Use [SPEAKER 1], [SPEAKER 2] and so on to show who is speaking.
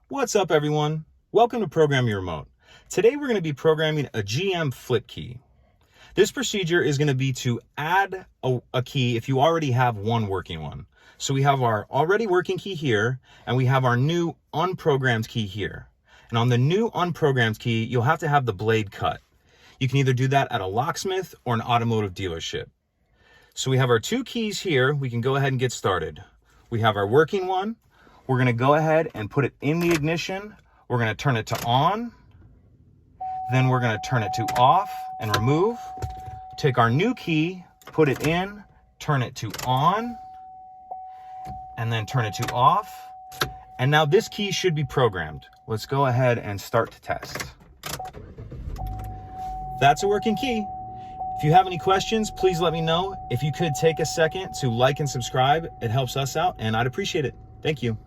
[SPEAKER 1] What's up, everyone? Welcome to Program Your Remote. Today we're going to be programming a GM flip key. This procedure is going to be to add a key if you already have one working one. So we have our already working key here, and we have our new unprogrammed key here. And on the new unprogrammed key, you'll have to have the blade cut. You can either do that at a locksmith or an automotive dealership. So we have our two keys here. We can go ahead and get started. We have our working one. We're going to go ahead and put it in the ignition. We're going to turn it to on. Then we're going to turn it to off and remove. Take our new key, put it in, turn it to on, and then turn it to off. And now this key should be programmed. Let's go ahead and start to test. That's a working key. If you have any questions, please let me know. If you could take a second to like and subscribe, it helps us out and I'd appreciate it. Thank you.